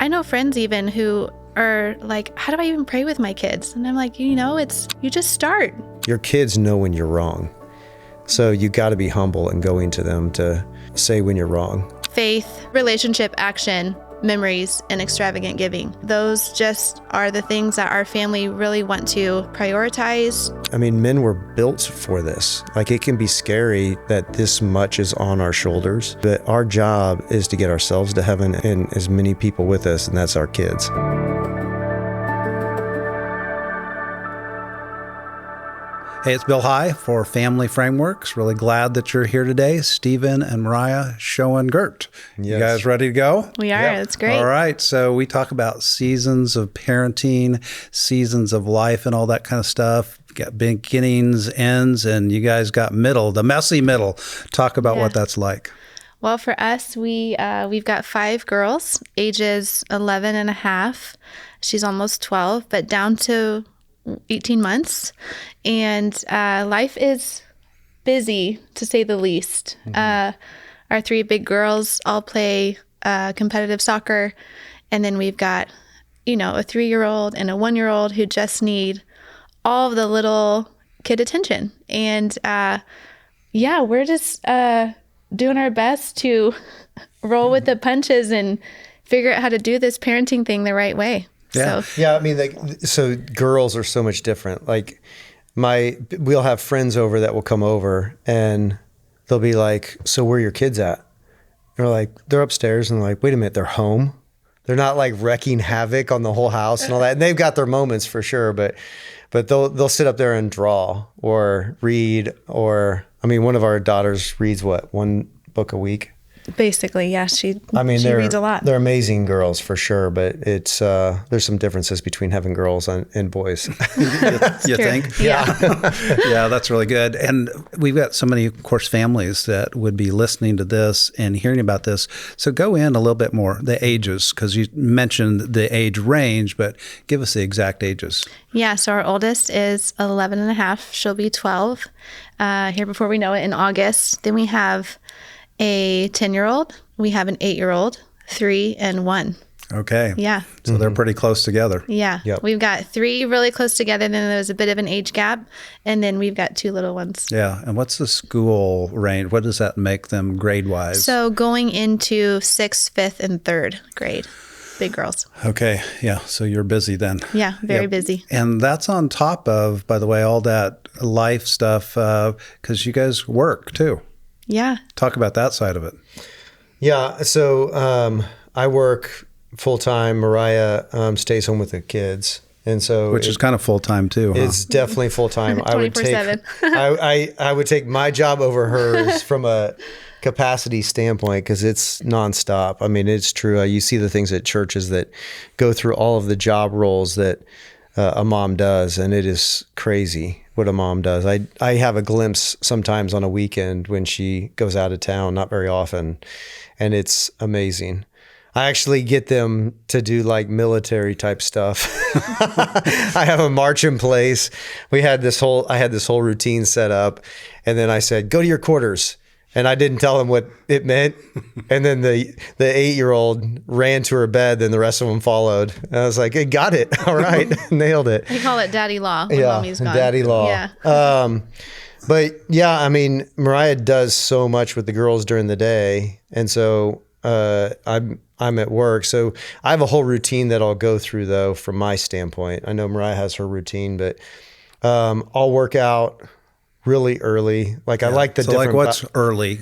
I know friends even who are like, how do I even pray with my kids? And I'm like, you just start. Your kids know when you're wrong. So you got to be humble and going to them to say when you're wrong. Faith, relationship, action, memories, and extravagant giving. Those just are the things that our family really want to prioritize. I mean, men were built for this. Like, it can be scary that this much is on our shoulders, but our job is to get ourselves to heaven and as many people with us, and that's our kids. Hey, it's Bill High for Family Frameworks. Really glad that you're here today. Stephen and Moriah Schowengerdt. Yes. You guys ready to go? We are. Yep. That's great. All right. So we talk about seasons of parenting, seasons of life, and all that kind of stuff. We got beginnings, ends, and you guys got middle, the messy middle. Talk about what that's like. Well, for us, we've got 5 girls, ages 11 and a half. She's almost 12, but down to 18 months. And life is busy, to say the least. Our 3 big girls all play competitive soccer. And then we've got, a 3-year-old and a 1-year-old who just need all of the little kid attention. And we're just doing our best to roll with the punches and figure out how to do this parenting thing the right way. Yeah. So. Yeah, I mean, so girls are so much different. Like, we'll have friends over that will come over and they'll be like, so where are your kids at? And we're like, they're upstairs. And they're like, wait a minute, they're home? They're not like wrecking havoc on the whole house and all that. And they've got their moments for sure, but they'll sit up there and draw or read, or, I mean, one of our daughters reads 1 book a week? Basically, yeah, she they're, reads a lot. They're amazing girls for sure, but it's there's some differences between having girls and boys. You think? Yeah. Yeah, that's really good. And we've got so many, of course, families that would be listening to this and hearing about this. So go in a little bit more, the ages, because you mentioned the age range, but give us the exact ages. Yeah, so our oldest is 11 and a half. She'll be 12 here before we know it in August. Then we have a 10-year-old, we have an 8-year-old, 3 and 1. Okay. Yeah. So they're pretty close together. Yeah. Yep. We've got 3 really close together, then there's a bit of an age gap, and then we've got 2 little ones. Yeah. And what's the school range? What does that make them grade-wise? So going into 6th, 5th, and 3rd grade. Big girls. Okay. Yeah. So you're busy then. Yeah, very busy. And that's on top of, by the way, all that life stuff, because you guys work too. Yeah. Talk about that side of it. Yeah, so I work full-time. Moriah stays home with the kids. And so Which is kind of full-time too, huh? It's definitely full-time. 24/7. I would take my job over hers from a capacity standpoint because it's nonstop. I mean, it's true. You see the things at churches that go through all of the job roles that a mom does, and it is crazy what a mom does. I have a glimpse sometimes on a weekend when she goes out of town, not very often, and it's amazing. I actually get them to do like military type stuff. I have a march in place. I had this whole routine set up, and then I said, go to your quarters. And I didn't tell them what it meant. And then the 8-year-old ran to her bed, then the rest of them followed. And I was like, hey, got it. All right. Nailed it. We call it daddy law when Yeah, mommy's gone. daddy law. Yeah. But yeah, I mean, Moriah does so much with the girls during the day. And so I'm at work. So I have a whole routine that I'll go through, though, from my standpoint. I know Moriah has her routine, but I'll work out really early. Like I like the different. Like what's early?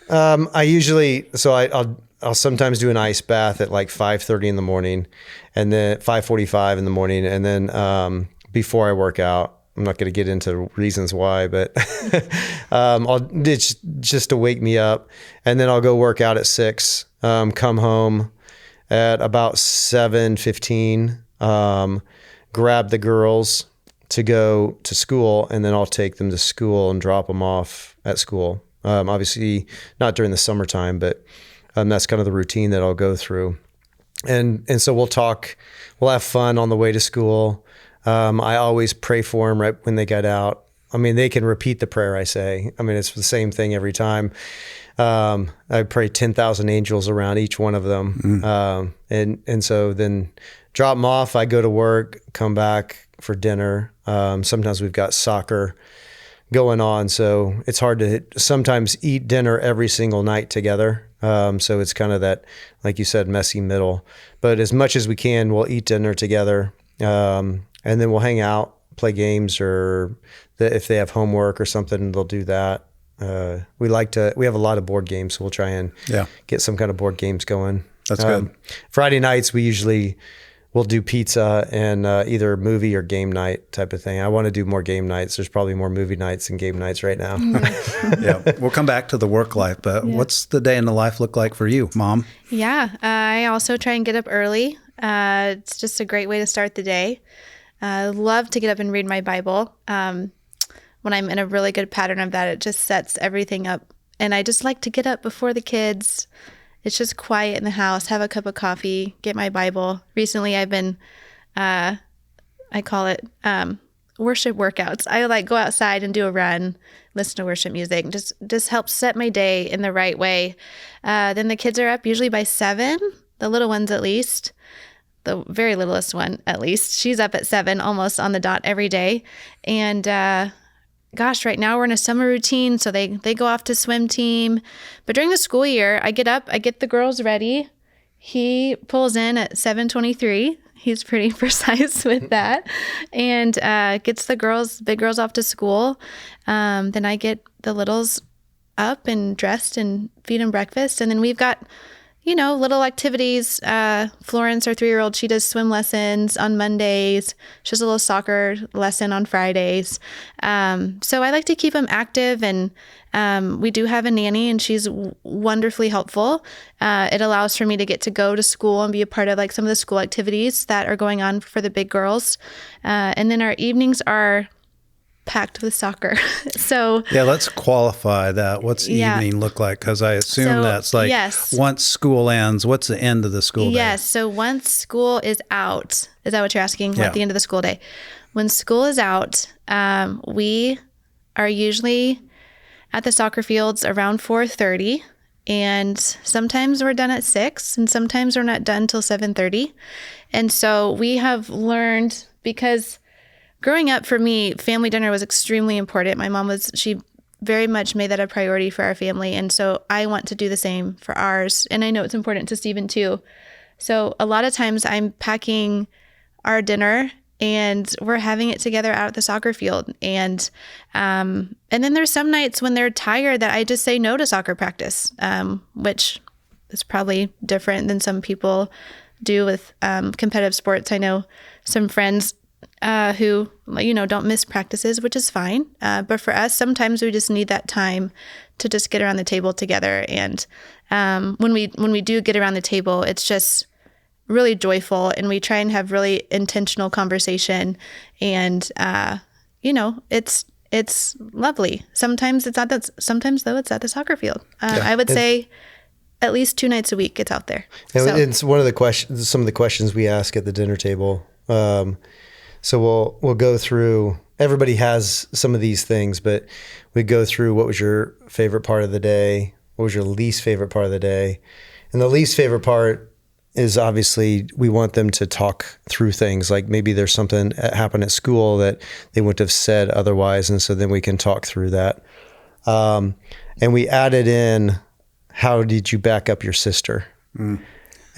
I usually, I'll sometimes do an ice bath at like 5:30 in the morning, and then 5:45 in the morning, and then before I work out. I'm not going to get into reasons why, but it's just to wake me up, and then I'll go work out at 6. Come home at about 7:15. Grab the girls to go to school, and then I'll take them to school and drop them off at school. Obviously not during the summertime, but that's kind of the routine that I'll go through. And so we'll have fun on the way to school. I always pray for them right when they get out. I mean, they can repeat the prayer I say. I mean, it's the same thing every time. I pray 10,000 angels around each one of them. And so then drop them off. I go to work, come back for dinner. Sometimes we've got soccer going on, so it's hard to sometimes eat dinner every single night together. So it's kind of that, like you said, messy middle. But as much as we can, we'll eat dinner together, and then we'll hang out, play games, or if they have homework or something, they'll do that. We have a lot of board games, so we'll try and get some kind of board games going. That's good. Friday nights, we'll do pizza and either movie or game night type of thing. I want to do more game nights. There's probably more movie nights than game nights right now. Yeah, we'll come back to the work life, but what's the day in the life look like for you, Mom? Yeah, I also try and get up early. It's just a great way to start the day. I love to get up and read my Bible. When I'm in a really good pattern of that, it just sets everything up. And I just like to get up before the kids. It's just quiet in the house, have a cup of coffee, get my Bible. Recently, I've been, I call it worship workouts. I like go outside and do a run, listen to worship music, just helps set my day in the right way. Then the kids are up usually by 7, the little ones at least. The very littlest one at least. She's up at 7 almost on the dot every day. And gosh, right now we're in a summer routine, so they go off to swim team. But during the school year, I get up, I get the girls ready. He pulls in at 7:23. He's pretty precise with that, and gets the big girls off to school. Then I get the littles up and dressed and feed them breakfast, and then we've got little activities. Florence, our 3-year-old, she does swim lessons on Mondays. She has a little soccer lesson on Fridays. So I like to keep them active, and we do have a nanny, and she's wonderfully helpful. It allows for me to get to go to school and be a part of like some of the school activities that are going on for the big girls. And then our evenings are packed with soccer. So let's qualify that. What's evening look like? Because I assume that's like once school ends, what's the end of the school day? Yes. So once school is out, is that what you're asking? What the end of the school day? When school is out, we are usually at the soccer fields around 4:30, and sometimes we're done at 6, and sometimes we're not done till 7:30. And so we have learned, because growing up for me, family dinner was extremely important. My mom she very much made that a priority for our family. And so I want to do the same for ours. And I know it's important to Stephen too. So a lot of times I'm packing our dinner and we're having it together out at the soccer field. And then there's some nights when they're tired that I just say no to soccer practice, which is probably different than some people do with competitive sports. I know some friends who don't miss practices, which is fine. But for us, sometimes we just need that time to just get around the table together. And when we do get around the table, it's just really joyful, and we try and have really intentional conversation. And it's lovely. Sometimes it's sometimes though it's at the soccer field. I would say at least 2 nights a week it's out there. And it's one of the questions. Some of the questions we ask at the dinner table. So we'll go through, everybody has some of these things, but we go through what was your favorite part of the day? What was your least favorite part of the day? And the least favorite part is obviously we want them to talk through things. Like maybe there's something that happened at school that they wouldn't have said otherwise. And so then we can talk through that. And we added in, how did you back up your sister?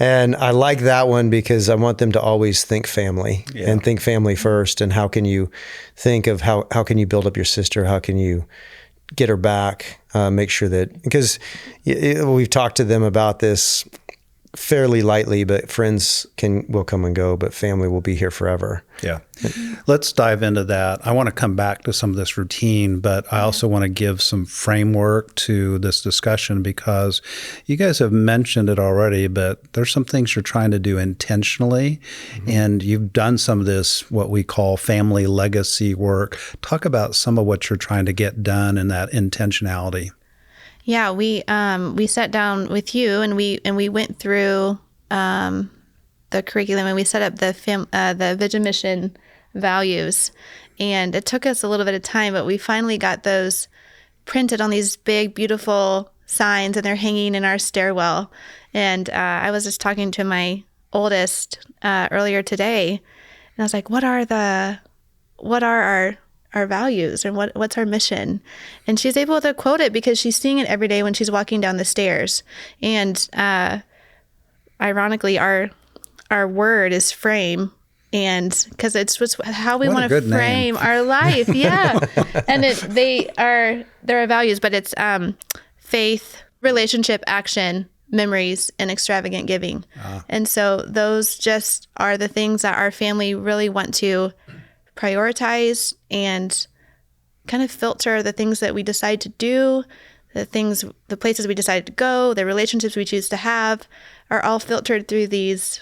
And I like that one because I want them to always think family and think family first. And how can you think of how can you build up your sister? How can you get her back? Make sure that, because we've talked to them about this fairly lightly, but friends will come and go, but family will be here forever. Yeah. Let's dive into that. I want to come back to some of this routine, but I also want to give some framework to this discussion, because you guys have mentioned it already, but there's some things you're trying to do intentionally, and you've done some of this, what we call family legacy work. Talk about some of what you're trying to get done in that intentionality. Yeah, we sat down with you and we went through the curriculum, and we set up the Vision Mission values, and it took us a little bit of time, but we finally got those printed on these big, beautiful signs, and they're hanging in our stairwell. And I was just talking to my oldest earlier today, and I was like, what are our values, and what's our mission? And she's able to quote it because she's seeing it every day when she's walking down the stairs. And ironically, our word is frame, and because it's how we want to frame our life. Yeah. And they're our values, but it's faith, relationship, action, memories, and extravagant giving. And so those just are the things that our family really want to prioritize and kind of filter the things that we decide to do, the places we decide to go, the relationships we choose to have are all filtered through this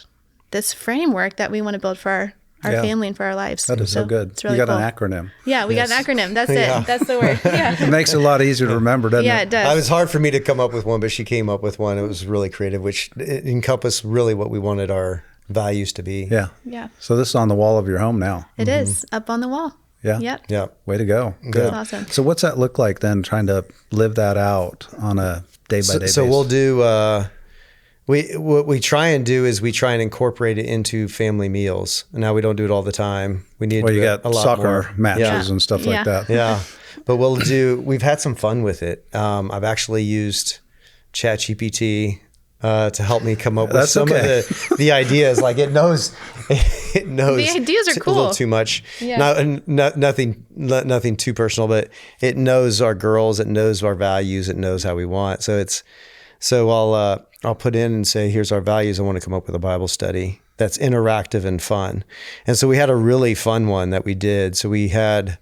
framework that we want to build for our family and for our lives. That is so good. It's really you got cool. an acronym. Yeah, we got an acronym. That's it. That's the word. Yeah. It makes it a lot easier to remember, doesn't it? Yeah, it does. It was hard for me to come up with one, but she came up with one. It was really creative, which it encompassed really what we wanted our values to be. Yeah. Yeah. So this is on the wall of your home now. It is up on the wall. Yeah. Yep. Yeah. Way to go. Good. That's awesome. So what's that look like then, trying to live that out on a day-by-day basis? So we'll do, what we try and do is we try and incorporate it into family meals. Now we don't do it all the time. We need to do you it got a lot soccer more. matches and stuff like that. Yeah. But we've had some fun with it. I've actually used ChatGPT to help me come up with some of the ideas. Like it knows. The ideas are cool. A little too much. Yeah. Nothing too personal, but it knows our girls. It knows our values. It knows how we want. So I'll put in and say, here's our values. I want to come up with a Bible study that's interactive and fun. And so we had a really fun one that we did. So we had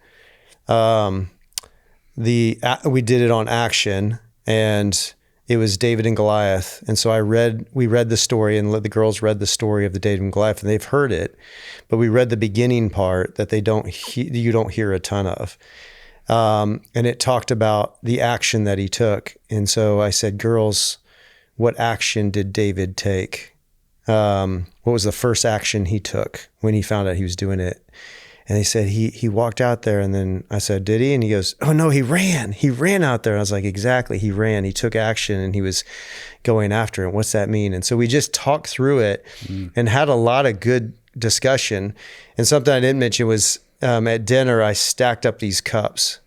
we did it on action, and it was David and Goliath. And so we read the story, and the girls read the story of the David and Goliath, and they've heard it, but we read the beginning part that you don't hear a ton of. And it talked about the action that he took. And so I said, girls, what action did David take? What was the first action he took when he found out he was doing it? And they said, he walked out there. And then I said, did he? And he goes, oh no, he ran out there. And I was like, exactly. He ran, he took action, and he was going after it. What's that mean? And so we just talked through it and had a lot of good discussion. And something I didn't mention was, at dinner, I stacked up these cups.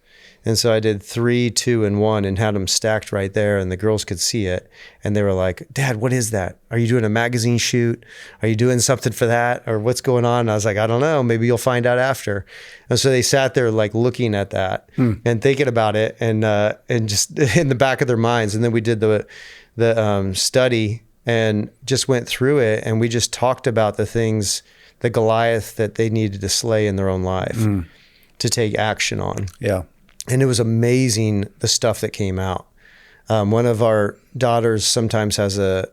And so I did 3, 2, and 1 and had them stacked right there, and the girls could see it. And they were like, Dad, what is that? Are you doing a magazine shoot? Are you doing something for that? Or what's going on? And I was like, I don't know. Maybe you'll find out after. And so they sat there like looking at that and thinking about it and just in the back of their minds. And then we did the study and just went through it. And we just talked about the things, the Goliath that they needed to slay in their own life to take action on. Yeah. And it was amazing, the stuff that came out. One of our daughters sometimes has a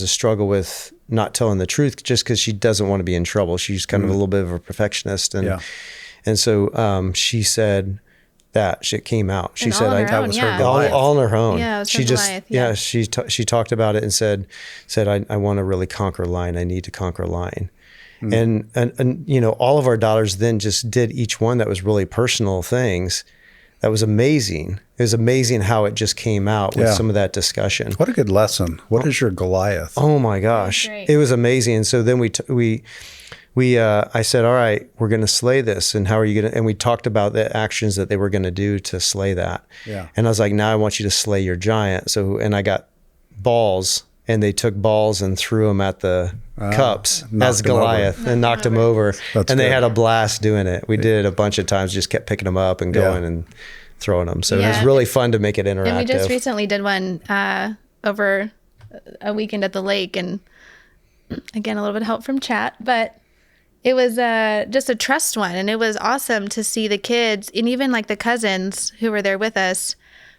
struggle with not telling the truth just because she doesn't want to be in trouble. She's kind of a little bit of a perfectionist. And so she said that shit came out. She said that was her Goliath. All on her own. Yeah, it was she her just Goliath, yeah. She talked about it and said I want to really conquer lying. I need to conquer lying. And you know, all of our daughters then just did each one that was really personal things. That was amazing. It was amazing how it just came out with some of that discussion. What a good lesson. What is your Goliath? Oh my gosh. It was amazing. And so then I said, all right, we're going to slay this. And how are you going to, and we talked about the actions that they were going to do to slay that. Yeah. And I was like, now I want you to slay your giant. So, and I got balls, and they took balls and threw them at the cups as Goliath and knocked him over. They had a blast doing it. We did it a bunch of times, just kept picking them up and going and throwing them. So it was really fun to make it interactive. And we just recently did one over a weekend at the lake, and again, a little bit of help from chat, but it was just a trust one. And it was awesome to see the kids, and even like the cousins who were there with us,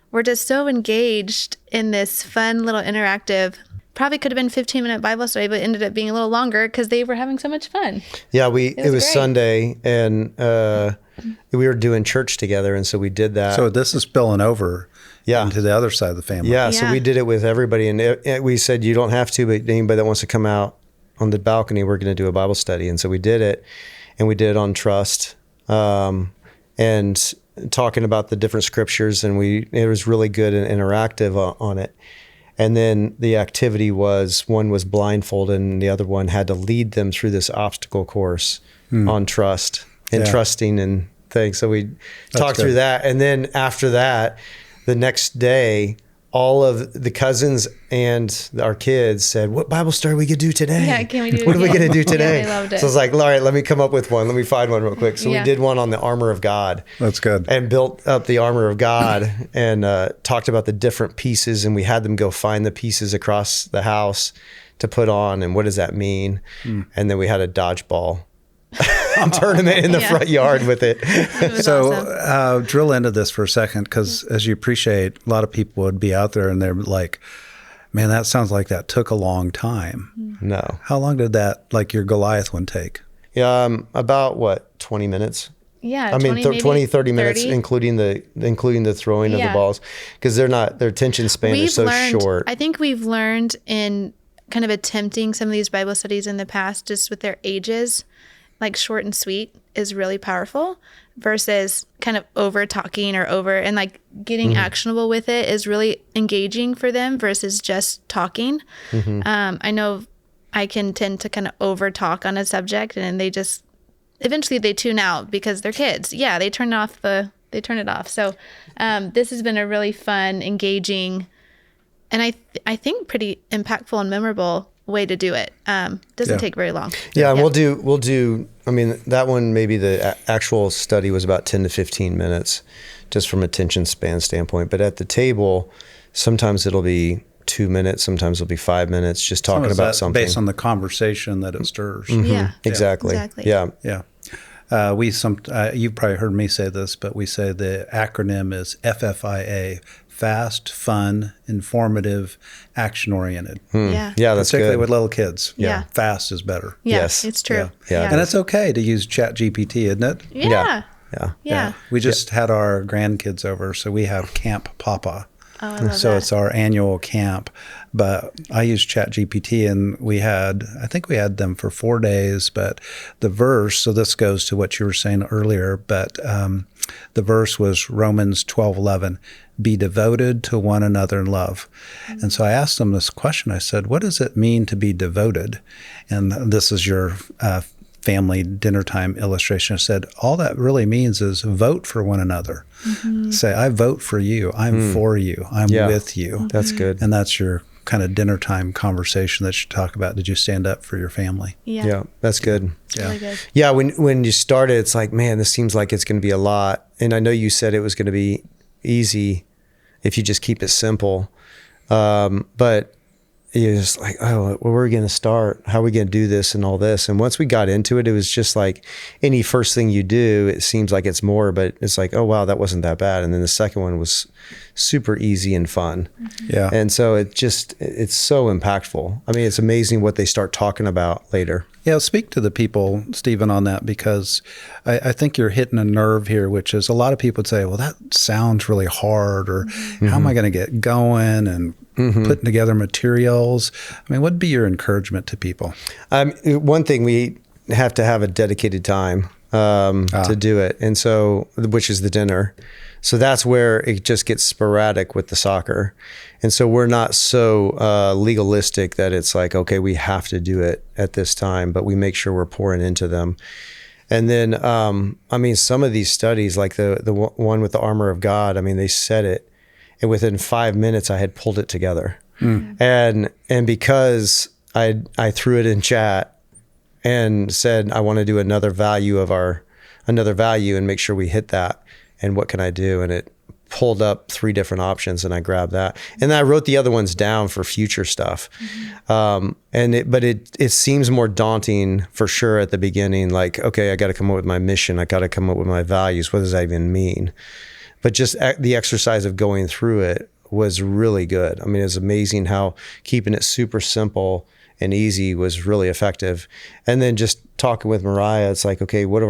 were just so engaged in this fun little interactive, probably could have been 15-minute Bible study, but it ended up being a little longer because they were having so much fun. Yeah, it was Sunday, and we were doing church together, and so we did that. So this is spilling over into the other side of the family. Yeah, so we did it with everybody, and we said, you don't have to, but anybody that wants to come out on the balcony, we're going to do a Bible study. And so we did it, and we did it on trust. And talking about the different scriptures, and it was really good and interactive on it. And then the activity one was blindfolded, and the other one had to lead them through this obstacle course on trust and trusting and things. So we talked through that. And then after that, the next day, all of the cousins and our kids said, "What Bible study are we going to do today? Yeah, can we do it What are we again?" going to do today?" Yeah, they loved it. So I was like, all right, let me come up with one. Let me find one real quick. So we did one on the armor of God. That's good. And built up the armor of God and talked about the different pieces. And we had them go find the pieces across the house to put on. And what does that mean? And then we had a dodgeball tournament in the front yard with it. So awesome. Drill into this for a second, because as you appreciate, a lot of people would be out there and they're like, man, that sounds like that took a long time. No. How long did that, like your Goliath one, take? Yeah, about 20 minutes? Yeah, I mean, 20, 30 minutes, 30? including the throwing of the balls, because their attention span is so short. I think we've learned in kind of attempting some of these Bible studies in the past, just with their ages, like short and sweet is really powerful versus kind of over talking or and like getting actionable with it is really engaging for them versus just talking. I know I can tend to kind of over talk on a subject, and they just eventually they tune out because they're kids. Yeah, they turn it off. So this has been a really fun, engaging, and I think pretty impactful and memorable way to do it. Doesn't take very long. Yeah, and we'll do, I mean, that one, maybe the actual study was about 10 to 15 minutes just from attention span standpoint. But at the table, sometimes it'll be 2 minutes, sometimes it'll be 5 minutes, just talking about something. Based on the conversation that it stirs. Yeah. Exactly. Yeah. Yeah. You've probably heard me say this, but we say the acronym is FFIA, fast, fun, informative, action-oriented. Yeah. Yeah, that's Particularly good. with little kids. Yeah. Fast is better. Yeah, Yes. it's true. Yeah. And it's okay to use ChatGPT, isn't it? Yeah. Yeah. We just had our grandkids over, so we have Camp Papa. Oh, I love So that. it's our annual camp. But I used ChatGPT, and I think we had them for 4 days. But the verse, so this goes to what you were saying earlier, but the verse was Romans 12:11, be devoted to one another in love. And so I asked them this question. I said, what does it mean to be devoted? And this is your family dinner time illustration. I said, all that really means is vote for one another. Say, I vote for you. I'm for you. I'm with you. That's good. And that's your kind of dinner time conversation that you talk about. Did you stand up for your family? Yeah, that's good. It's really good. Yeah, when you started, it's like, man, this seems like it's going to be a lot. And I know you said it was going to be easy if you just keep it simple. But you're just like, oh, where are we going to start? How are we going to do this and all this? And once we got into it, it was just like any first thing you do, it seems like it's more, but it's like, oh, wow, that wasn't that bad. And then the second one was super easy and fun. Yeah. And so it's so impactful. I mean, it's amazing what they start talking about later. Yeah, speak to the people, Stephen, on that, because I think you're hitting a nerve here, which is a lot of people would say, well, that sounds really hard, or how am I going to get going and putting together materials? I mean, what would be your encouragement to people? One thing, we have to have a dedicated time to do it, and so, which is the dinner. So that's where it just gets sporadic with the soccer. And so we're not so legalistic that it's like, okay, we have to do it at this time, but we make sure we're pouring into them. And then, I mean, some of these studies, like the one with the armor of God, I mean, they said it, and within 5 minutes I had pulled it together. And because I threw it in chat and said, I want to do another value and make sure we hit that. And what can I do? And it pulled up 3 different options, and I grabbed that. And then I wrote the other ones down for future stuff. But it seems more daunting for sure at the beginning. Like, okay, I got to come up with my mission. I got to come up with my values. What does that even mean? But just the exercise of going through it was really good. I mean, it's amazing how keeping it super simple and easy was really effective. And then just talking with Moriah, it's like, okay, what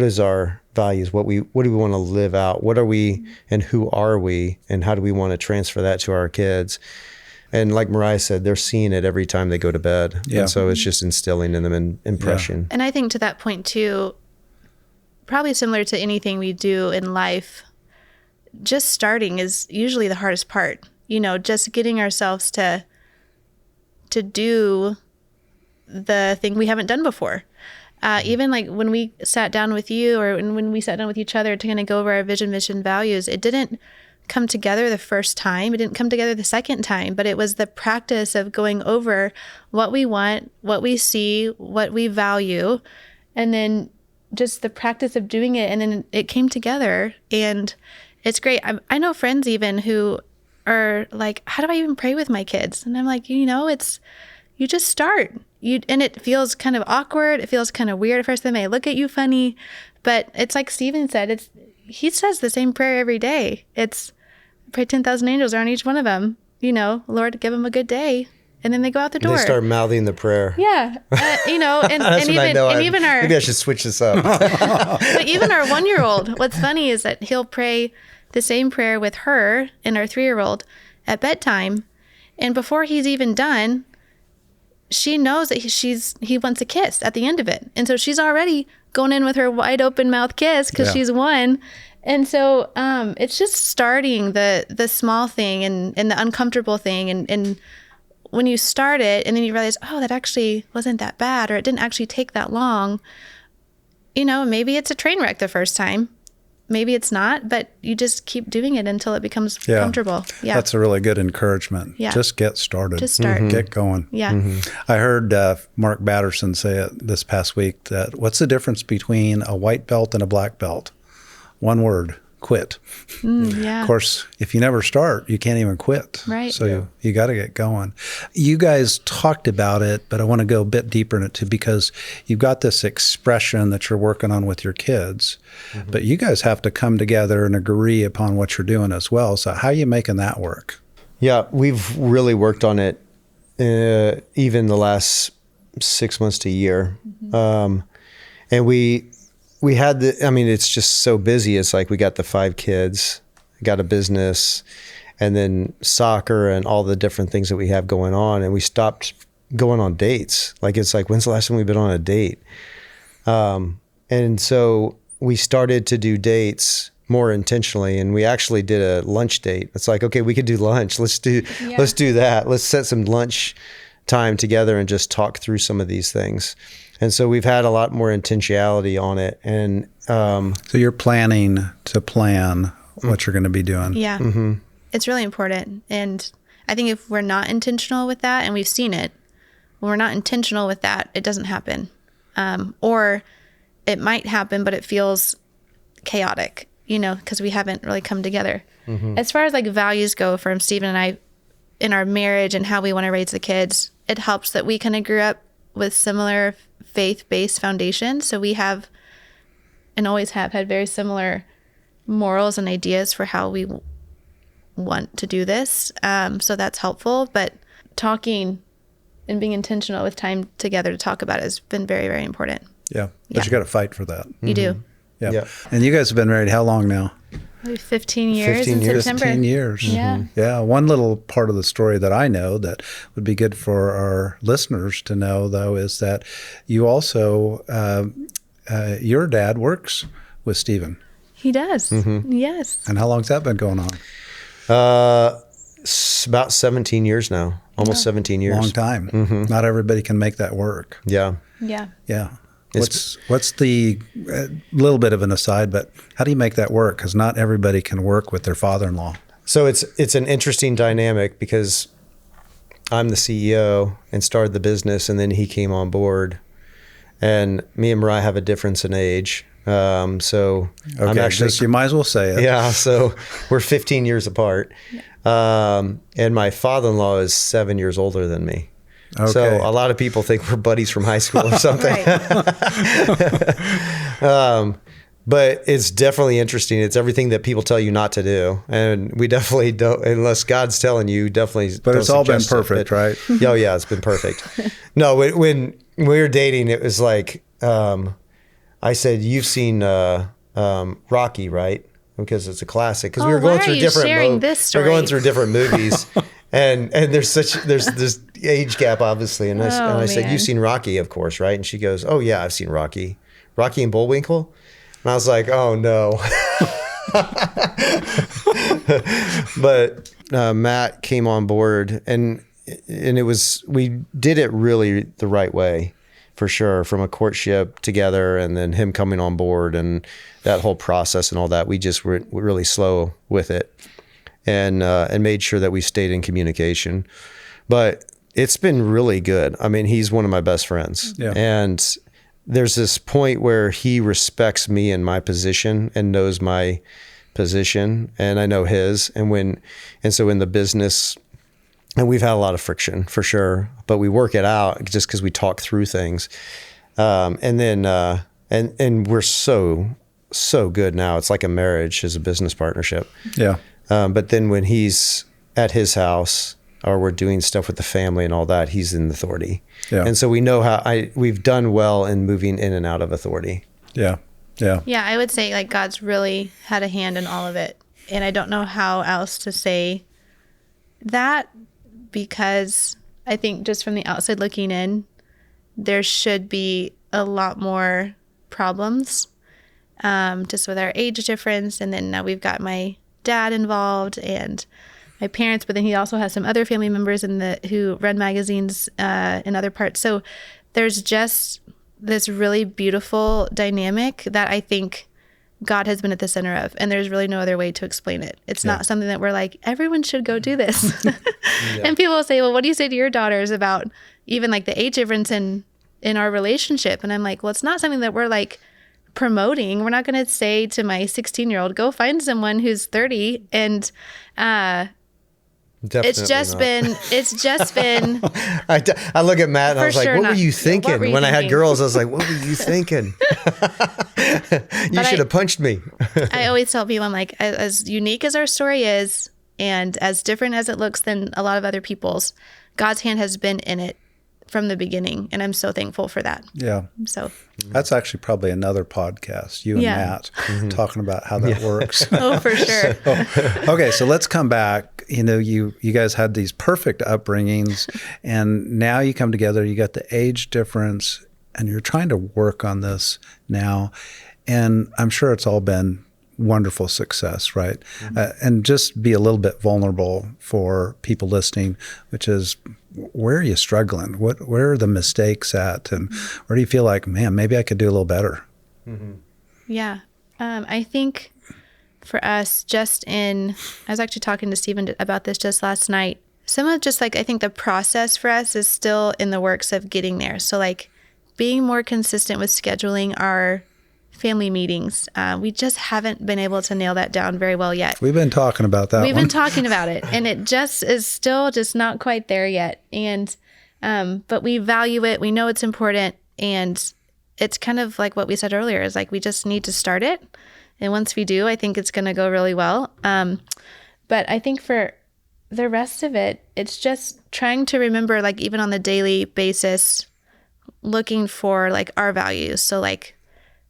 is our values? What do we want to live out? What are we, and who are we, and how do we want to transfer that to our kids? And like Moriah said, they're seeing it every time they go to bed. Yeah. And so it's just instilling in them an impression. And I think to that point too, probably similar to anything we do in life, just starting is usually the hardest part. Just getting ourselves to do the thing we haven't done before. Even like when we sat down with you, or when we sat down with each other to kind of go over our vision, mission, values, it didn't come together the first time. It didn't come together the second time, but it was the practice of going over what we want, what we see, what we value, and then just the practice of doing it. And then it came together, and it's great. I know friends even who are like, how do I even pray with my kids? And I'm like, you just start. And it feels kind of awkward. It feels kind of weird at first. They may look at you funny, but it's like Stephen said, he says the same prayer every day. It's pray 10,000 angels are on each one of them. Lord, give them a good day. And then they go out the door. They start mouthing the prayer. Yeah. And even our, maybe I should switch this up. but even our 1-year-old, what's funny is that he'll pray the same prayer with her and our 3-year-old at bedtime. And before he's even done, she knows that he wants a kiss at the end of it. And so she's already going in with her wide open mouth kiss because she's 1. And so it's just starting the small thing and the uncomfortable thing. And when you start it and then you realize, oh, that actually wasn't that bad, or it didn't actually take that long, maybe it's a train wreck the first time. Maybe it's not, but you just keep doing it until it becomes comfortable. Yeah. That's a really good encouragement. Yeah. Just get started. Just start. Get going. Yeah. I heard Mark Batterson say it this past week that what's the difference between a white belt and a black belt? One word, quit. Yeah. Of course, if you never start, you can't even quit. Right. So you got to get going. You guys talked about it, but I want to go a bit deeper into it too, because you've got this expression that you're working on with your kids, but you guys have to come together and agree upon what you're doing as well. So how are you making that work? Yeah, we've really worked on it even the last 6 months to a year. And we had it's just so busy. It's like we got the 5 kids, got a business, and then soccer and all the different things that we have going on. And we stopped going on dates. It's like, when's the last time we've been on a date? And so we started to do dates more intentionally, and we actually did a lunch date. It's like, okay, we could do lunch. Let's do that. Let's set some lunch time together and just talk through some of these things. And so we've had a lot more intentionality on it. And so you're planning to plan what you're going to be doing. Yeah. It's really important. And I think if we're not intentional with that, and we've seen it, when we're not intentional with that, it doesn't happen. Or it might happen, but it feels chaotic, because we haven't really come together. As far as values go from Stephen and I in our marriage and how we want to raise the kids, it helps that we kind of grew up with similar faith-based foundations. So we have and always have had very similar morals and ideas for how we want to do this. So that's helpful. But talking and being intentional with time together to talk about it has been very, very important. Yeah. But you got to fight for that. You do. Yeah. And you guys have been married how long now? Maybe 15 years in September. 15 years. Yeah. Yeah. One little part of the story that I know that would be good for our listeners to know, though, is that you also, your dad works with Stephen. He does. Yes. And how long's that been going on? About 17 years now. Almost 17 years. Long time. Not everybody can make that work. Yeah. Yeah. Yeah. What's the little bit of an aside, but how do you make that work? Because not everybody can work with their father-in-law. So it's an interesting dynamic because I'm the CEO and started the business, and then he came on board. And me and Moriah have a difference in age. So okay, I'm actually, you might as well say it. Yeah, so we're 15 years apart. And my father-in-law is 7 years older than me. Okay. So a lot of people think we're buddies from high school or something. But it's definitely interesting. It's everything that people tell you not to do. And we definitely don't, unless God's telling you, definitely But don't it's all been suggest it. perfect, right? Oh, yeah, it's been perfect. No, when we were dating, it was like, I said, you've seen Rocky, right? Because it's a classic. Because we were going through different we're going through different movies. And there's this age gap, obviously. And I said, you've seen Rocky, of course, right? And she goes, oh, yeah, I've seen Rocky. Rocky and Bullwinkle? And And I was like, oh no. But Matt came on board, and we did it really the right way, for sure, from a courtship together, and then him coming on board and that whole process and all that. We just were really slow with it, and made sure that we stayed in communication. But it's been really good. I mean, he's one of my best friends, and there's this point where he respects me and my position and knows my position, and I know his. And so in the business, and we've had a lot of friction for sure, but we work it out just because we talk through things. And then we're so good now. It's like a marriage as a business partnership. Yeah. But then when he's at his house, or we're doing stuff with the family and all that, he's in authority. Yeah. And so we know we've done well in moving in and out of authority. Yeah. Yeah. Yeah, I would say like God's really had a hand in all of it. And I don't know how else to say that, because I think just from the outside looking in, there should be a lot more problems just with our age difference. And then now we've got my dad involved and my parents, but then he also has some other family members who run magazines in other parts. So there's just this really beautiful dynamic that I think God has been at the center of, and there's really no other way to explain it. It's not something that we're like, everyone should go do this. And people will say, well, what do you say to your daughters about even like the age difference in our relationship? And I'm like, well, it's not something that we're like promoting. We're not going to say to my 16-year-old, go find someone who's 30 and Definitely it's just been I look at Matt and I was like, what were you thinking? When I had girls, I was like, what were you thinking? You should have punched me. I always tell people, I'm like, as unique as our story is and as different as it looks than a lot of other people's, God's hand has been in it from the beginning, and I'm so thankful for that. Yeah. So that's actually probably another podcast, you and Matt, talking about how that works. Oh, for sure. Okay, so let's come back. You know, you guys had these perfect upbringings, and now you come together, you got the age difference, and you're trying to work on this now. And I'm sure it's all been wonderful success, right? And just be a little bit vulnerable for people listening, which is, where are you struggling? Where are the mistakes at? And where do you feel like, man, maybe I could do a little better? Yeah. I think for us, I was actually talking to Stephen about this just last night. Some of just like, I think the process for us is still in the works of getting there. So like being more consistent with scheduling our family meetings. We just haven't been able to nail that down very well yet. We've been talking about that. We've been talking about it, and it just is still just not quite there yet. And but we value it. We know it's important, and it's kind of like what we said earlier. Is like we just need to start it, and once we do, I think it's going to go really well. But I think for the rest of it, it's just trying to remember, like even on the daily basis, looking for like our values. So like,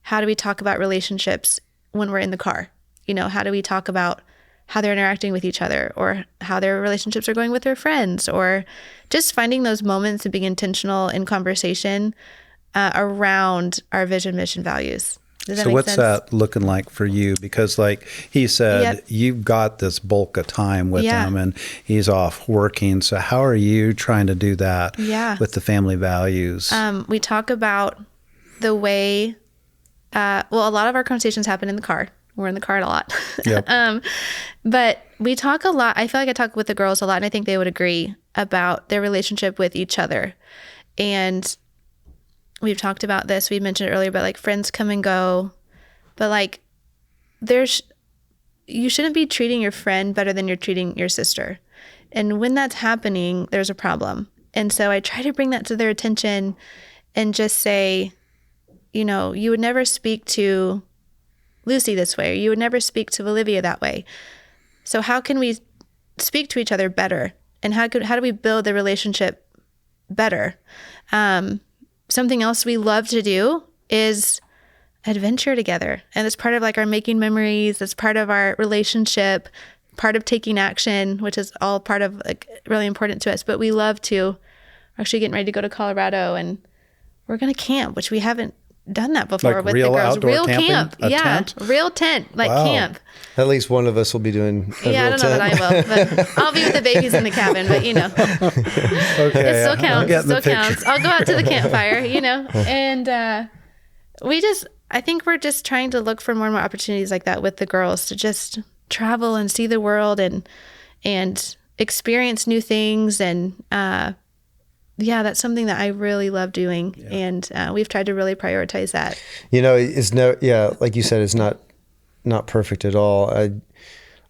how do we talk about relationships when we're in the car? You know, how do we talk about how they're interacting with each other, or how their relationships are going with their friends, or just finding those moments to be intentional in conversation around our vision, mission, values. Does that make sense? That looking like for you? Because like he said, you've got this bulk of time with him and he's off working. So how are you trying to do that with the family values? We talk about the way, a lot of our conversations happen in the car. We're in the car a lot. Yep. But we talk a lot. I feel like I talk with the girls a lot, and I think they would agree about their relationship with each other. And we've talked about this. We mentioned it earlier, but like friends come and go. But like you shouldn't be treating your friend better than you're treating your sister. And when that's happening, there's a problem. And so I try to bring that to their attention and just say, you know, you would never speak to Lucy this way, or you would never speak to Olivia that way. So how can we speak to each other better? And how do we build the relationship better? Something else we love to do is adventure together. And it's part of like our making memories. It's part of our relationship, part of taking action, which is all part of like really important to us. But we love to, we're actually getting ready to go to Colorado, and we're going to camp, which we haven't done that before Like with real the girls. outdoor Real camping? camp. A Yeah. tent? Real tent, like Wow. camp. At least one of us will be doing a Yeah, I real don't know tent. that I will, but I'll be with the babies in the cabin, but Okay. it still I'm counts. It getting the still picture. counts. I'll go out to the campfire, and I think we're just trying to look for more and more opportunities like that with the girls to just travel and see the world and experience new things. And that's something that I really love doing. Yeah. And we've tried to really prioritize that. Like you said, it's not perfect at all.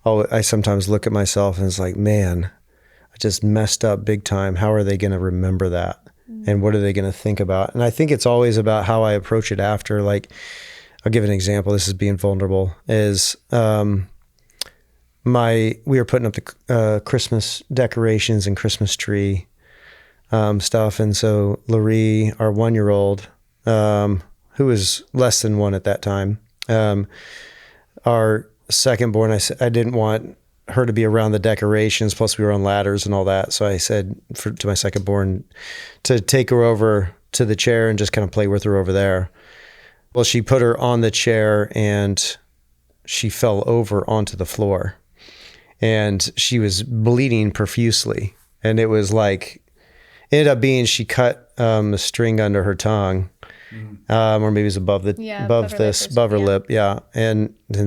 I sometimes look at myself and it's like, man, I just messed up big time. How are they going to remember that? And what are they going to think about? And I think it's always about how I approach it after. Like, I'll give an example. This is being vulnerable. We were putting up the Christmas decorations and Christmas tree stuff. And so Larry, our 1-year-old, who was less than 1 at that time, our second born, I didn't want her to be around the decorations. Plus we were on ladders and all that. So I said to my second born to take her over to the chair and just kind of play with her over there. Well, she put her on the chair and she fell over onto the floor and she was bleeding profusely. And it was like, ended up being, she cut a string under her tongue. Or maybe it was above her lip. Yeah. And they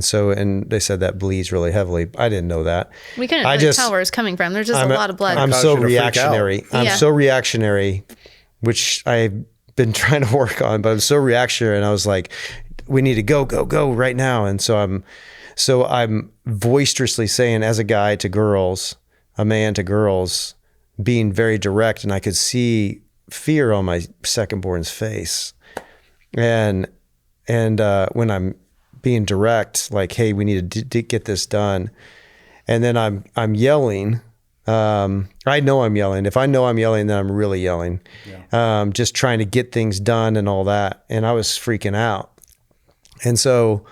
said that bleeds really heavily. I didn't know that. We couldn't really tell where it's coming from. There's just a lot of blood. I'm so reactionary. So reactionary, which I've been trying to work on, but I'm so reactionary. And I was like, we need to go right now. And so I'm boisterously saying, as a guy to girls, a man to girls, being very direct. And I could see fear on my second born's face. And when I'm being direct, like, hey, we need to get this done. And then I'm yelling. I know I'm yelling. If I know I'm yelling, then I'm really yelling. Yeah. Just trying to get things done and all that. And I was freaking out. And so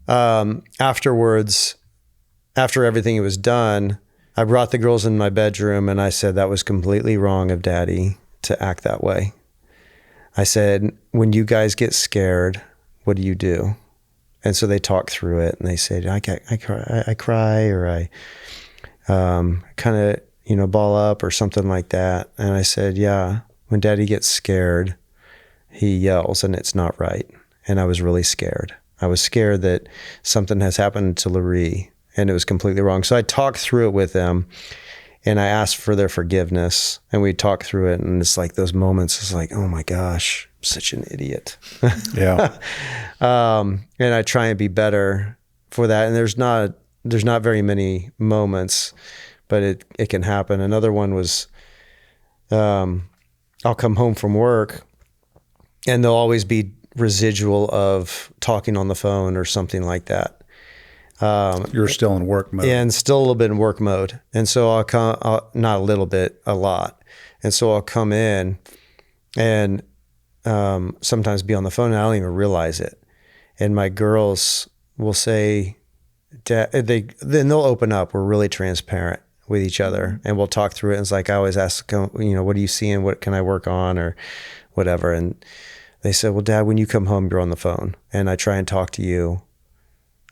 afterwards, after everything was done, I brought the girls in my bedroom and I said, that was completely wrong of Daddy to act that way. I said, when you guys get scared, what do you do? And so they talked through it and they said, I cry or I kind of, ball up or something like that. And I said, yeah, when Daddy gets scared, he yells and it's not right. And I was really scared. I was scared that something has happened to Larry and it was completely wrong. So I talked through it with them. And I asked for their forgiveness and we talked through it. And it's like those moments, it's like, oh my gosh, I'm such an idiot. Yeah. And I try and be better for that. And there's not very many moments, but it can happen. Another one was, I'll come home from work and there'll always be residual of talking on the phone or something like that. You're still in work mode. And still a little bit in work mode. And so I'll come, not a little bit, a lot. And so I'll come in and sometimes be on the phone and I don't even realize it. And my girls will say, Dad, then they'll open up. We're really transparent with each other and we'll talk through it. And it's like, I always ask, what are you seeing? What can I work on or whatever? And they said, well, Dad, when you come home, you're on the phone and I try and talk to you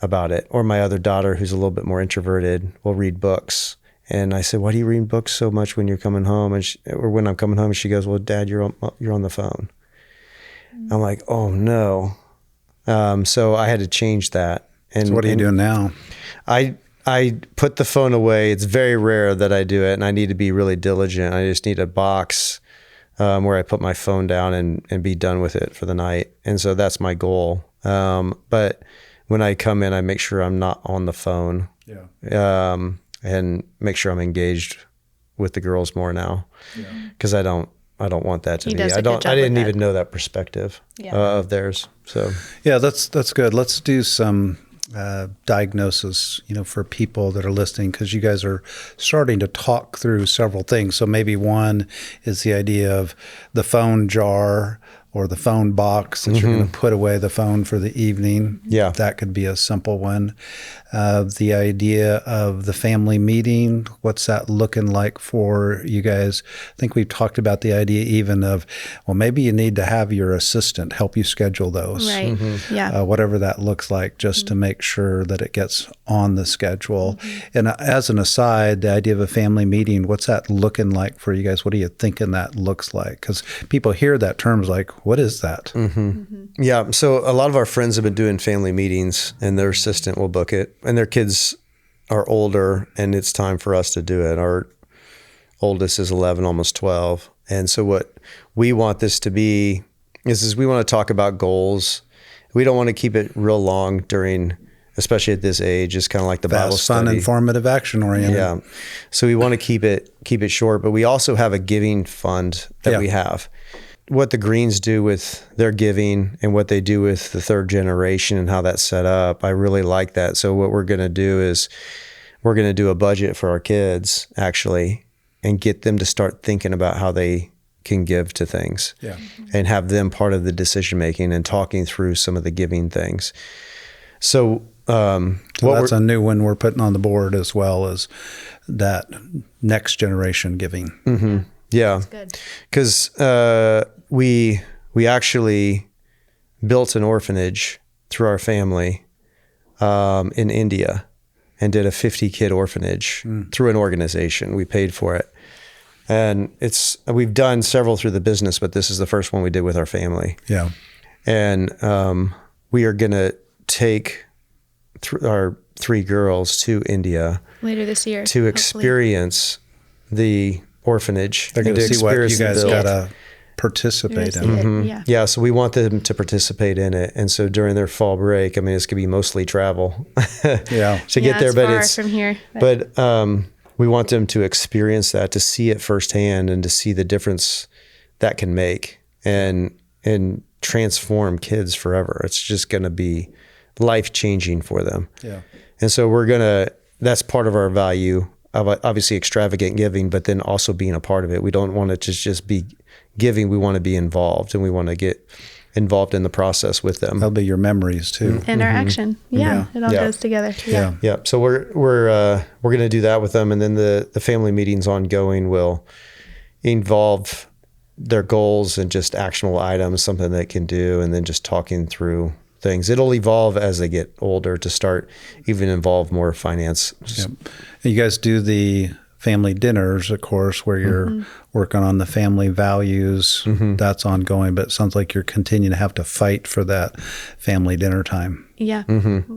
about it. Or my other daughter, who's a little bit more introverted, will read books. And I said, why do you read books so much when you're coming home? Or when I'm coming home, and she goes, well, Dad, you're on the phone. Mm-hmm. I'm like, oh no. So I had to change that. And so what are you doing now? I put the phone away. It's very rare that I do it and I need to be really diligent. I just need a box where I put my phone down and be done with it for the night. And so that's my goal. But when I come in, I make sure I'm not on the phone. Yeah. And make sure I'm engaged with the girls more now. Because I don't want that to be. I didn't even know that perspective of theirs. So yeah, that's good. Let's do some diagnosis, for people that are listening, because you guys are starting to talk through several things. So maybe one is the idea of the phone jar or the phone box that you're going to put away the phone for the evening. Yeah. That could be a simple one. The idea of the family meeting, what's that looking like for you guys? I think we've talked about the idea even of, well, maybe you need to have your assistant help you schedule those. Right. Yeah. Whatever that looks like, just to make sure that it gets on the schedule. And as an aside, the idea of a family meeting, what's that looking like for you guys? What are you thinking that looks like? Because people hear that terms like, what is that? Yeah. So a lot of our friends have been doing family meetings, and their assistant will book it, and their kids are older, and it's time for us to do it. Our oldest is 11, almost 12. And so what we want this to be is we want to talk about goals. We don't want to keep it real long during, especially at this age. It's kind of like the Bible study. Fun, informative, action oriented. Yeah. So we want to keep it short, but we also have a giving fund that we have. What the Greens do with their giving and what they do with the third generation and how that's set up, I really like that. So what we're going to do is we're going to do a budget for our kids, actually, and get them to start thinking about how they can give to things and have them part of the decision making and talking through some of the giving things. So that's a new one we're putting on the board, as well as that next generation giving. Yeah, because we actually built an orphanage through our family in India, and did a 50-kid orphanage through an organization. We paid for it, and we've done several through the business, but this is the first one we did with our family. Yeah, and we are going to take our 3 girls to India later this year to experience the orphanage. They're going to see what you guys got to participate in. Yeah, so we want them to participate in it. And so during their fall break, I mean, it's going to be mostly travel to get there. But it's far from here. But we want them to experience that, to see it firsthand, and to see the difference that can make and transform kids forever. It's just going to be life-changing for them. Yeah. And so that's part of our value of obviously extravagant giving, but then also being a part of it. We don't want it to just be giving. We want to be involved, and we want to get involved in the process with them. That'll be your memories too. And our action. Yeah. It all goes together. Yeah. So we're going to do that with them. And then the family meetings ongoing will involve their goals and just actionable items, something they can do, and then just talking through things. It'll evolve as they get older to start even involve more finance. Yep. You guys do the family dinners, of course, where you're working on the family values. That's ongoing, but it sounds like you're continuing to have to fight for that family dinner time. Yeah.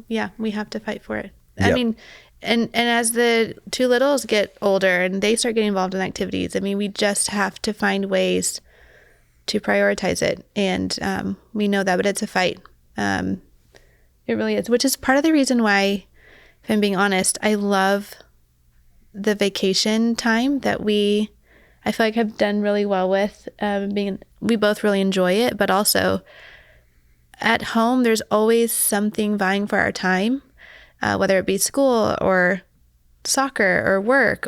Yeah, we have to fight for it. I mean, and as the 2 littles get older and they start getting involved in activities, I mean, we just have to find ways to prioritize it. And we know that, but it's a fight. It really is, which is part of the reason why, if I'm being honest, I love the vacation time that I feel like have done really well with. We both really enjoy it, but also at home, there's always something vying for our time, whether it be school or soccer or work,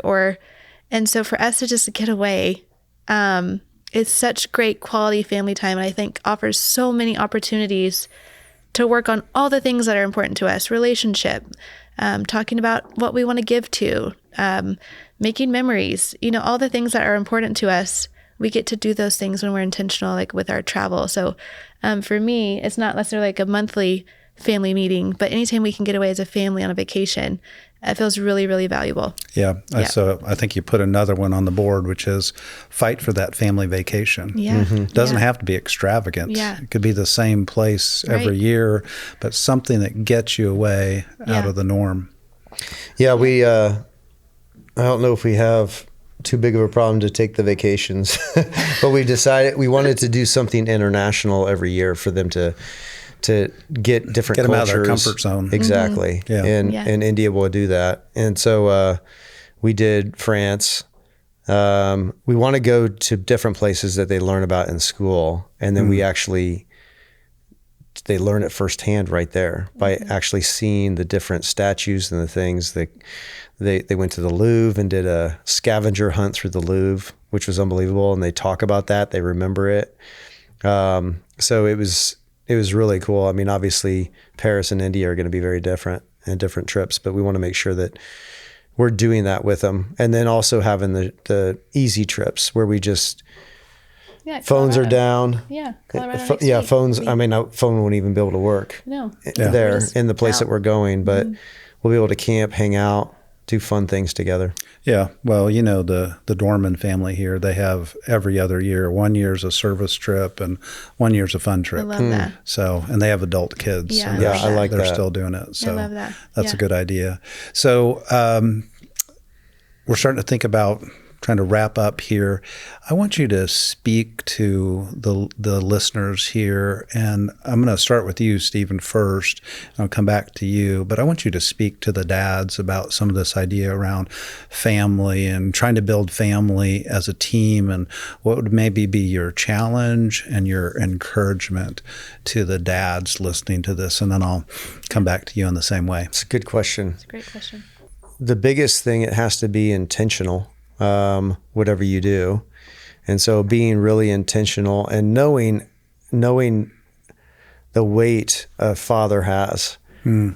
and so for us to just get away, it's such great quality family time, and I think offers so many opportunities to work on all the things that are important to us, relationship, talking about what we want to give to, making memories, all the things that are important to us. We get to do those things when we're intentional, like with our travel. So for me, it's not necessarily like a monthly family meeting, but anytime we can get away as a family on a vacation, it feels really, really valuable. Yeah. So I think you put another one on the board, which is fight for that family vacation. Yeah. It doesn't have to be extravagant. Yeah. It could be the same place every year, but something that gets you away out of the norm. Yeah. I don't know if we have too big of a problem to take the vacations, but we decided we wanted to do something international every year for them to get different them cultures. out of their comfort zone. Exactly. And India will do that. And so we did France. We want to go to different places that they learn about in school. And then they learn it firsthand right there by actually seeing the different statues and the things that they went to the Louvre and did a scavenger hunt through the Louvre, which was unbelievable. And they talk about that. They remember it. So it was really cool. I mean, obviously Paris and India are going to be very different and different trips, but we want to make sure that we're doing that with them. And then also having the easy trips where we just, phones are down. Yeah. Colorado next week. Phones. I mean, phone won't even be able to work there in the place that we're going, but we'll be able to camp, hang out, do fun things together. Yeah. Well, the Dorman family here, they have every other year. 1 year's a service trip and 1 year's a fun trip. I love that. So, and they have adult kids. Yeah, and I like they're that. still doing it. So I love that. That's a good idea. So we're starting to think about trying to wrap up here. I want you to speak to the listeners here, and I'm going to start with you, Stephen, first, and I'll come back to you. But I want you to speak to the dads about some of this idea around family and trying to build family as a team, and what would maybe be your challenge and your encouragement to the dads listening to this, and then I'll come back to you in the same way. It's a good question. It's a great question. The biggest thing, it has to be intentional. Whatever you do. And so being really intentional and knowing the weight a father has on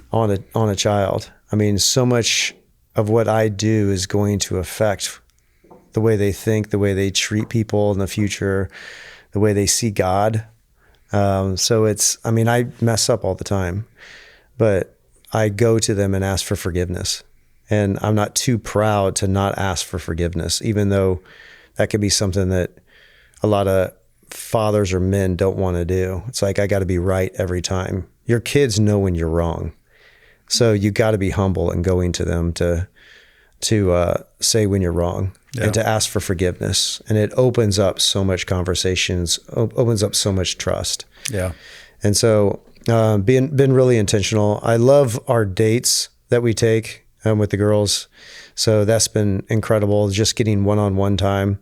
a child. I mean, so much of what I do is going to affect the way they think, the way they treat people in the future, the way they see God. So I mess up all the time, but I go to them and ask for forgiveness. And I'm not too proud to not ask for forgiveness, even though that could be something that a lot of fathers or men don't want to do. It's like, I got to be right every time. Your kids know when you're wrong. So you got to be humble and going to them to say when you're wrong and to ask for forgiveness. And it opens up so much conversations, opens up so much trust. Yeah. And so been really intentional. I love our dates that we take with the girls. So that's been incredible, just getting one-on-one time.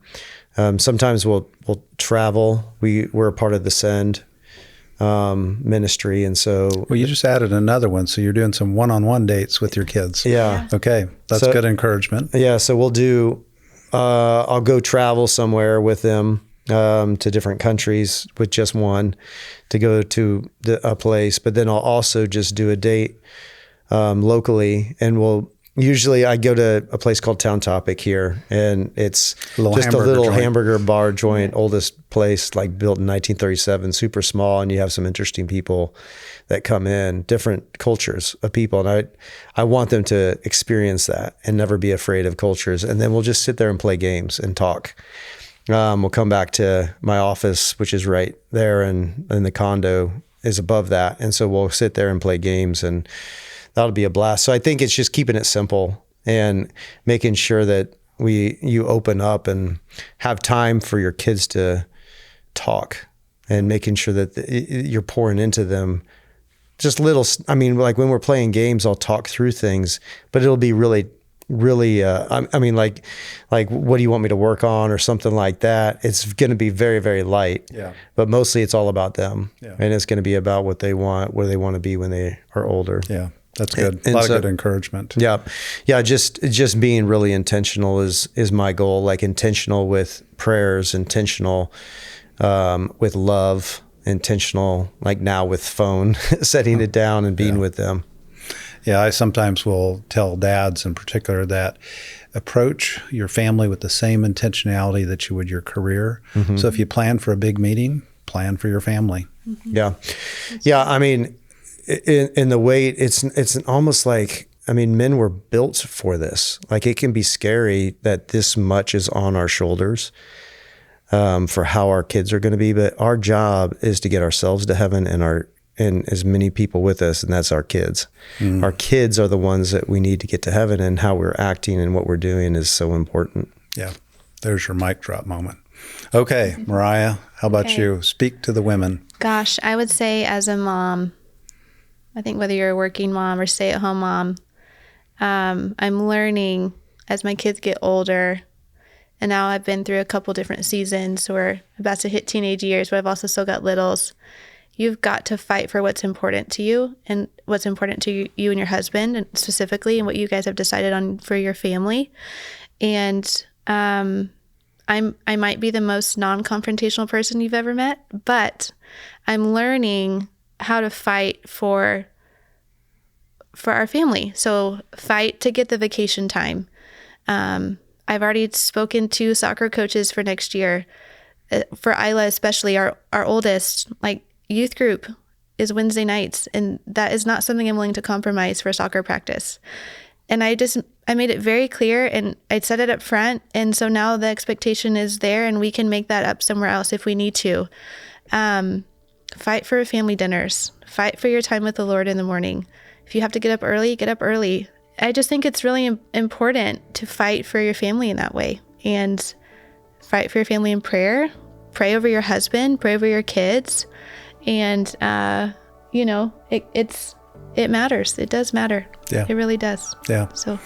Sometimes we'll travel. We're a part of the Send ministry. And so... Well, you just added another one. So you're doing some one-on-one dates with your kids. Yeah. Okay. That's good encouragement. Yeah. So we'll do... I'll go travel somewhere with them to different countries with just one to go to a place. But then I'll also just do a date locally, and usually I go to a place called Town Topic here, and it's just a little hamburger bar joint, oldest place, like built in 1937, super small, and you have some interesting people that come in, different cultures of people, and I want them to experience that and never be afraid of cultures. And then we'll just sit there and play games and talk. We'll come back to my office, which is right there, and the condo is above that, and so we'll sit there and play games, and that'll be a blast. So I think it's just keeping it simple and making sure that you open up and have time for your kids to talk, and making sure that you're pouring into them just little. I mean, like when we're playing games, I'll talk through things, but it'll be really, like what do you want me to work on or something like that. It's going to be very, very light. Yeah. But mostly it's all about them. Yeah. And it's going to be about what they want, where they want to be when they are older. Yeah. That's good. And a lot of good encouragement. Yeah. Yeah. Just being really intentional is my goal, like intentional with prayers, intentional with love, intentional, like now with phone, setting it down and being with them. Yeah. I sometimes will tell dads in particular that approach your family with the same intentionality that you would your career. Mm-hmm. So if you plan for a big meeting, plan for your family. Mm-hmm. Yeah. Yeah. I mean, in the weight, it's almost like, I mean, men were built for this. Like, it can be scary that this much is on our shoulders for how our kids are going to be. But our job is to get ourselves to heaven and as many people with us, and that's our kids. Mm. Our kids are the ones that we need to get to heaven, and how we're acting and what we're doing is so important. Yeah. There's your mic drop moment. Okay, Moriah, how about you? Speak to the women. Gosh, I would say as a mom, I think whether you're a working mom or stay-at-home mom, I'm learning as my kids get older, and now I've been through a couple different seasons. We're about to hit teenage years, but I've also still got littles. You've got to fight for what's important to you and what's important to you and your husband, and specifically, and what you guys have decided on for your family. And I might be the most non-confrontational person you've ever met, but I'm learning how to fight for our family. So fight to get the vacation time. I've already spoken to soccer coaches for next year. For Isla, especially our oldest, like youth group is Wednesday nights, and that is not something I'm willing to compromise for soccer practice. And I made it very clear, and I said it up front. And so now the expectation is there, and we can make that up somewhere else if we need to. Fight for family dinners. Fight for your time with the Lord in the morning. If you have to get up early, get up early. I just think it's really important to fight for your family in that way, and fight for your family in prayer. Pray over your husband, pray over your kids. And, it matters. It does matter. Yeah. It really does. Yeah. So,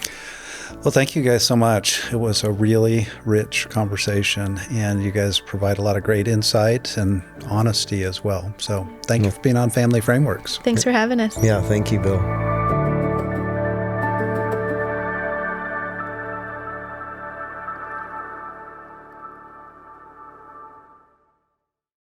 well, thank you guys so much. It was a really rich conversation, and you guys provide a lot of great insight and honesty as well. So thank you for being on Family Frameworks. thanks for having us. Yeah, thank you, Bill.